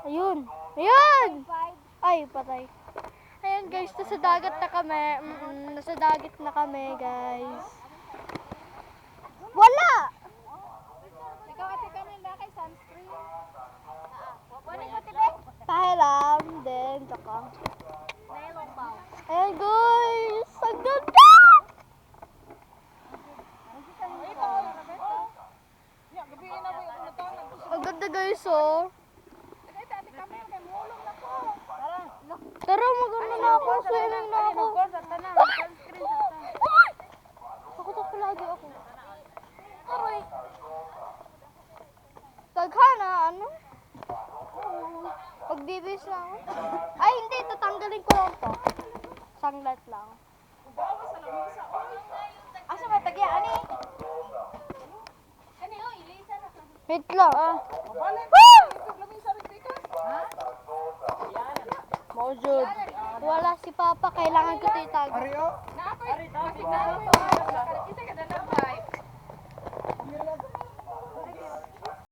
Ayun. Ayun! Ay, patay. Ayan guys, nasa dagat na kami. Nasa dagat na kami guys. Wala! Ikaw ate kami na kay sunscreen. Pahiram din, tsaka. Nailong bao. Ayan guys, ang ganda! Ang ganda guys, oh. Tara, maganda na ako. Swimming na ako. Takot lagi ako. Aray. Taghana, ano? Pagbibis lang ako. Ay, hindi. Tatanggalin ko lang to. Sanglat lang. Asa ba tagya ani? Wait lang. Maujud. Wala si Papa. Kailangan ko ito itag. Na ako. Ari daw.